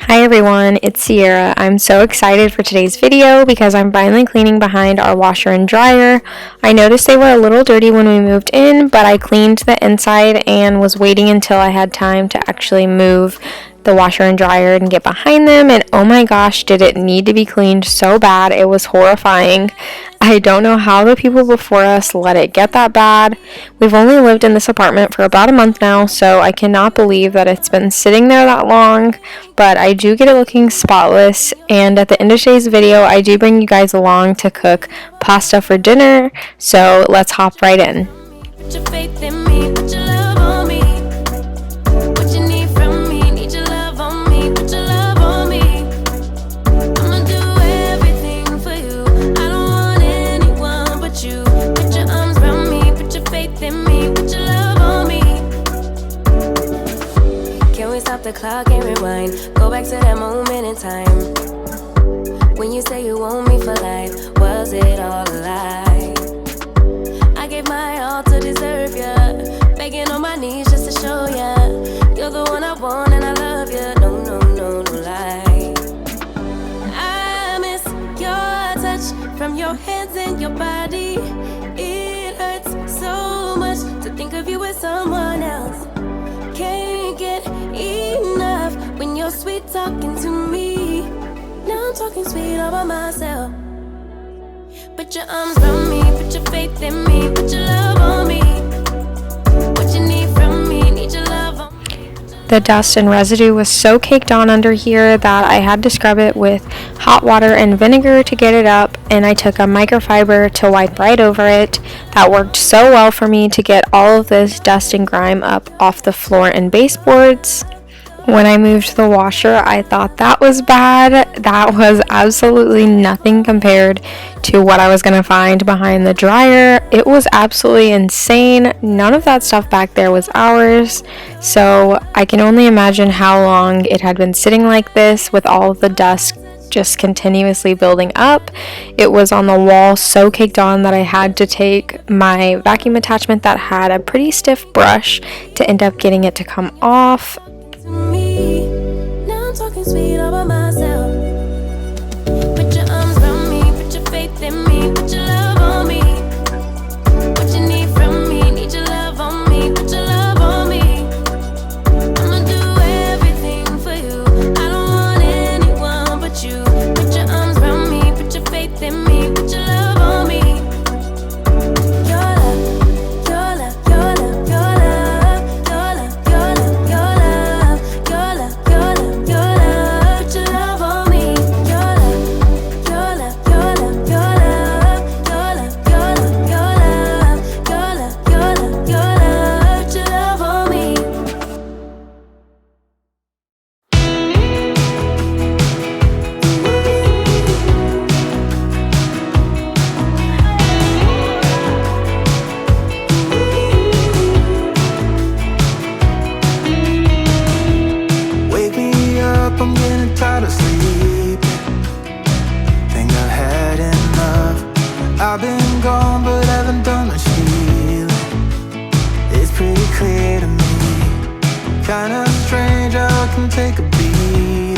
Hi everyone, it's Sierra. I'm so excited for today's video because I'm finally cleaning behind our washer and dryer. I noticed they were a little dirty when we moved in, but I cleaned the inside and was waiting until I had time to actually move the washer and dryer and get behind them, and oh my gosh, did it need to be cleaned so bad. It was horrifying. I don't know how the people before us let it get that bad. We've only lived in this apartment for about a month now, so I cannot believe that it's been sitting there that long, but I do get it looking spotless. And at the end of today's video, I do bring you guys along to cook pasta for dinner, so let's hop right in. Put your faith in me, put your love on me. What you need from me, need your love on me, put your love on me. I'ma do everything for you. I don't want anyone but you. Put your arms around me, put your faith in me, put your love on me. Can we stop the clock and rewind? Go back to that moment in time when you say you want me for life. Was it all a lie? I gave my all to deserve ya, begging on my knees just to show ya you're the one I want and I love ya. No, no, no, no lie. I miss your touch from your hands and your body. It hurts so much to think of you with someone else. Can't get enough when you're sweet talking to me. Now I'm talking sweet all by myself. Put your arms around me, put your faith in me, put your love on me. What you need from me, need your love on me. The dust and residue was so caked on under here that I had to scrub it with hot water and vinegar to get it up, and I took a microfiber to wipe right over it. That worked so well for me to get all of this dust and grime up off the floor and baseboards. When I moved the washer, I thought that was bad. That was absolutely nothing compared to what I was going to find behind the dryer. It was absolutely insane. None of that stuff back there was ours. So I can only imagine how long it had been sitting like this with all of the dust just continuously building up. It was on the wall so caked on that I had to take my vacuum attachment that had a pretty stiff brush to end up getting it to come off. Me. Now I'm talking sweet all by myself. Put your arms around me, put your faith in me, put your love on me. What you need from me, need your love on me, put your love on me. I'ma do everything for you. I don't want anyone but you. Put your arms around me, put your faith in me, put your love on me. Your love, your love, your love, your love, your love, your love, your love. Your love, your love, your love, put your love on me. Your love, your love, your love, your love, your love, your love, your love, your love, your love, your love, put your love on me. Wake me up, I'm getting tired of sleeping. Think I've had enough. I've been gone, but haven't done much healing. It's pretty clear to me. Kinda strange how I can take a beating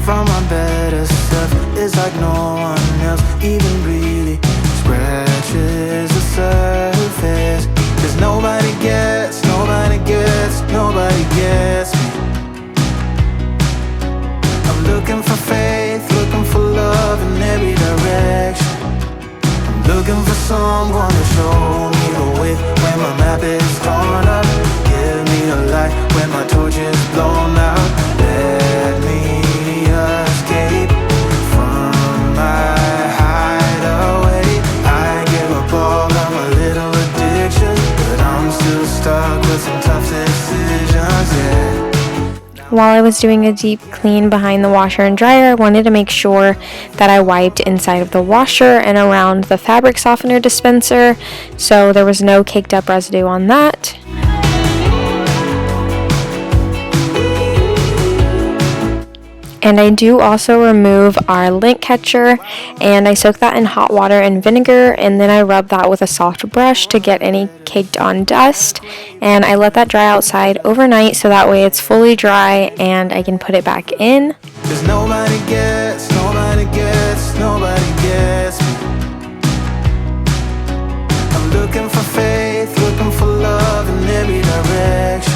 from my better self. It's like no one else even really scratches the surface. 'Cause nobody gets, nobody gets, nobody gets me. I'm looking for faith, looking for love in every direction. I'm looking for someone to show me the way when my map is torn up. Give me a light when my torch is blown out. Let me escape from my hideaway. I give up all of my little addictions, but I'm still stuck with some tough decisions, yeah. While I was doing a deep clean behind the washer and dryer, I wanted to make sure that I wiped inside of the washer and around the fabric softener dispenser, so there was no caked up residue on that. And I do also remove our lint catcher, and I soak that in hot water and vinegar, and then I rub that with a soft brush to get any caked on dust, and I let that dry outside overnight so that way it's fully dry and I can put it back in. 'Cause nobody gets me. I'm looking for faith, looking for love in every direction.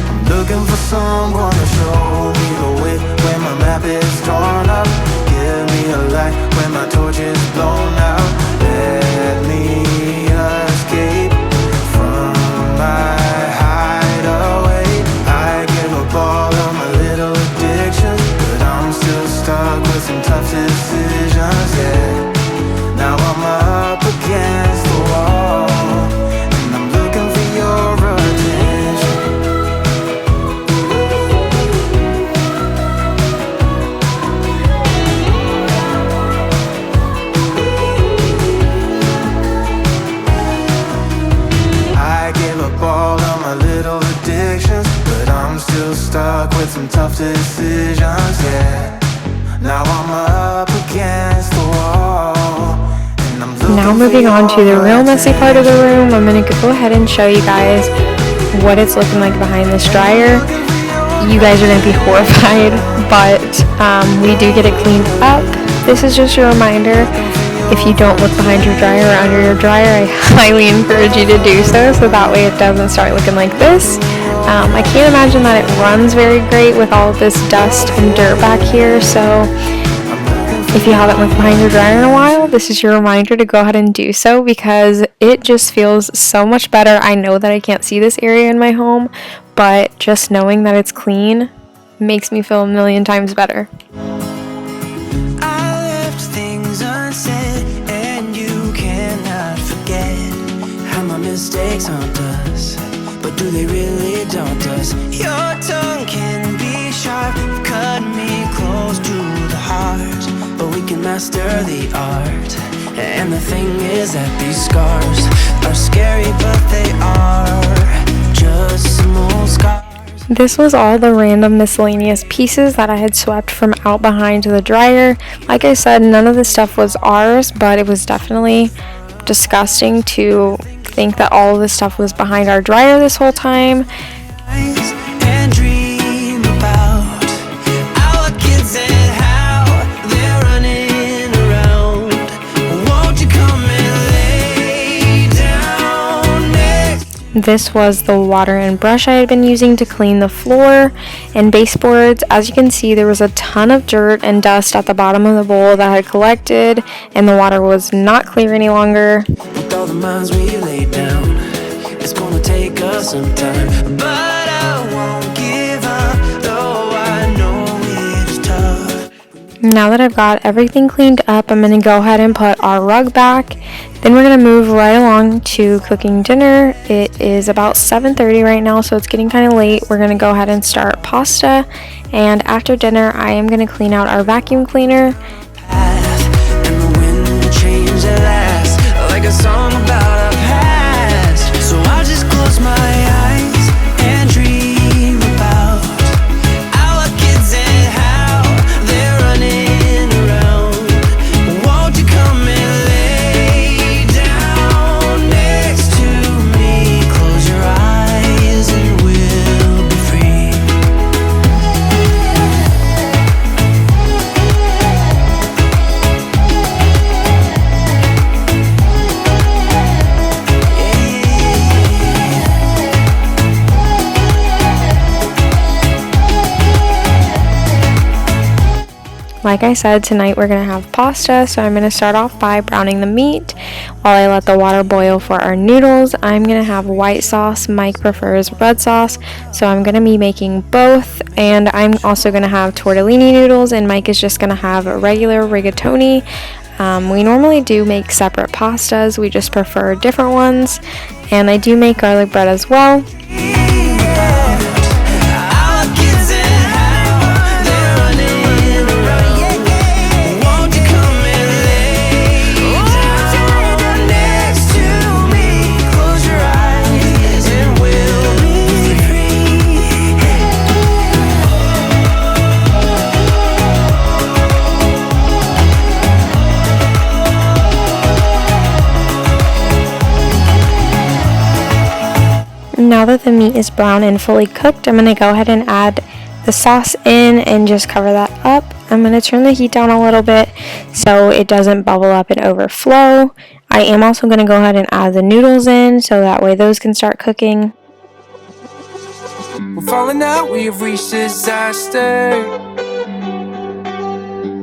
I'm looking for someone to show me the way when my map is torn up. Give me a light when my torch is blown out. Let me escape from my hideaway. I give up all of my little addictions, but I'm still stuck with some tough decisions, yeah. Now I'm up against the wall, and I'm looking for your attention. I gave up all of my little addictions, but I'm still stuck with some tough decisions, yeah. Now I'm up against the wall, and I'm looking Now moving on to the real messy part of the room, I'm going to go ahead and show you guys what it's looking like behind this dryer. You guys are going to be horrified, but we do get it cleaned up. This is just a reminder, if you don't look behind your dryer or under your dryer, I highly encourage you to do so that way it doesn't start looking like this. I can't imagine that it runs very great with all of this dust and dirt back here, so if you haven't looked behind your dryer in a while, this is your reminder to go ahead and do so because it just feels so much better. I know that I can't see this area in my home, but just knowing that it's clean makes me feel a million times better. I left things unsaid, and you cannot forget how my mistakes haunt us, but do they really daunt us? Your tongue can be sharp, cut me close to the heart, but we can master the art. And the thing is that these scars are scary, but they are just some old scars. This was all the random miscellaneous pieces that I had swept from out behind the dryer. Like I said, none of this stuff was ours, but it was definitely disgusting to think that all of this stuff was behind our dryer this whole time. And dream about our kids and how they're running around. Won't you come and lay down next? This was the water and brush I had been using to clean the floor and baseboards. As you can see, there was a ton of dirt and dust at the bottom of the bowl that had collected, and the water was not clear any longer. With all the minds we laid down, it's gonna take us some time, but I won't give up, though I know it's tough. Now that I've got everything cleaned up, I'm going to go ahead and put our rug back. Then we're going to move right along to cooking dinner. It is about 7:30 right now, so it's getting kind of late. We're going to go ahead and start pasta, and after dinner I am going to clean out our vacuum cleaner. And the wind will change at last, like a song about our past. So I'll just close my eyes and dream about our kids and how they're running around. Won't you come and lay down next to me? Close your eyes and we'll be free. Like I said, tonight we're going to have pasta, so I'm going to start off by browning the meat while I let the water boil for our noodles. I'm going to have white sauce. Mike prefers red sauce, so I'm going to be making both, and I'm also going to have tortellini noodles, and Mike is just going to have regular rigatoni. We normally do make separate pastas, we just prefer different ones, and I do make garlic bread as well. And now that the meat is brown and fully cooked, I'm going to go ahead and add the sauce in and just cover that up. I'm going to turn the heat down a little bit so it doesn't bubble up and overflow. I am also going to go ahead and add the noodles in so that way those can start cooking. We're falling out, we have reached disaster.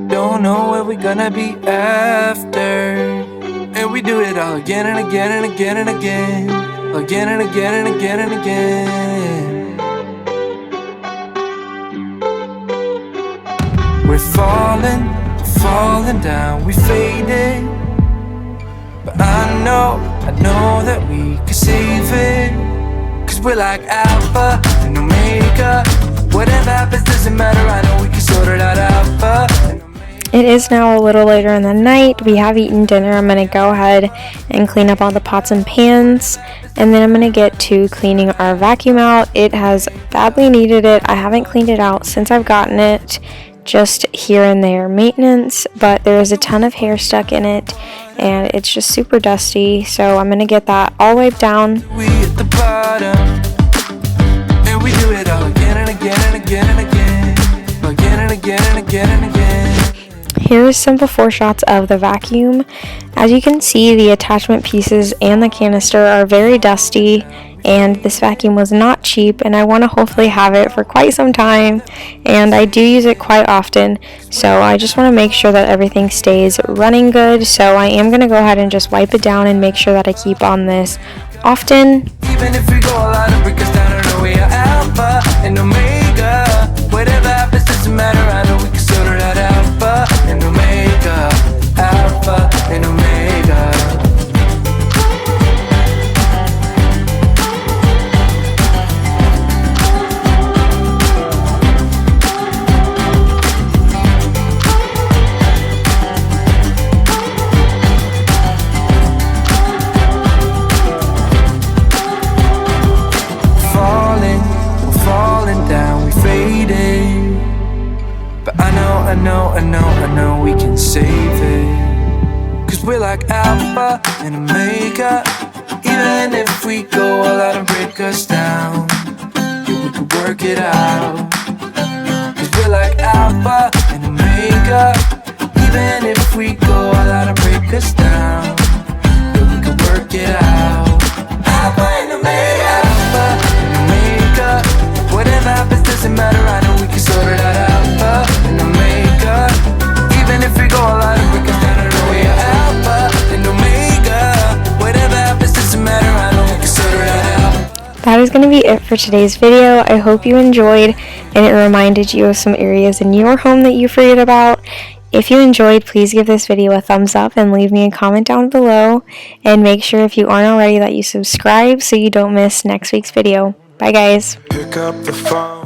Don't know where we're gonna be after. And we do it all again and again and again and again. Again and again and again and again. We're falling down, we faded. But I know that we can save it. Cause we're like Alpha and Omega. Whatever happens doesn't matter, I know we can sort it out. Alpha and Omega. It is now a little later in the night. We have eaten dinner. I'm going to go ahead and clean up all the pots and pans. And then I'm going to get to cleaning our vacuum out. It has badly needed it. I haven't cleaned it out since I've gotten it. Just here and there maintenance. But there is a ton of hair stuck in it. And it's just super dusty. So I'm going to get that all wiped down. We at the bottom. And we do it all again and again and again and again. Again and again and again and again. Here's some before shots of the vacuum. As you can see, the attachment pieces and the canister are very dusty, and this vacuum was not cheap, and I want to hopefully have it for quite some time, and I do use it quite often, so I just want to make sure that everything stays running good. So I am going to go ahead and just wipe it down and make sure that I keep on this often. Even if we go all out and break us down, I know we are Alpha and Omega. Whatever happens doesn't matter, I know we can sort it out. Alpha and Omega. Alpha and Omega. I know we can save it. Cause we're like Alpha and Omega. Even if we go all out and break us down, yeah, we can work it out. Cause we're like Alpha and Omega. Even if we go all out and break us down, yeah, we can work it out. Alpha and Omega. Alpha and Omega. Whatever happens doesn't matter, I know we can sort it out. Alpha and Omega. Even if we go all out and break us down, I know we are Alpha and Omega. Whatever happens doesn't matter, I know we can sort it out. That is going to be it for today's video. I hope you enjoyed and it reminded you of some areas in your home that you forget about. If you enjoyed, please give this video a thumbs up and leave me a comment down below. And make sure if you aren't already that you subscribe so you don't miss next week's video. Bye guys. Pick up the phone.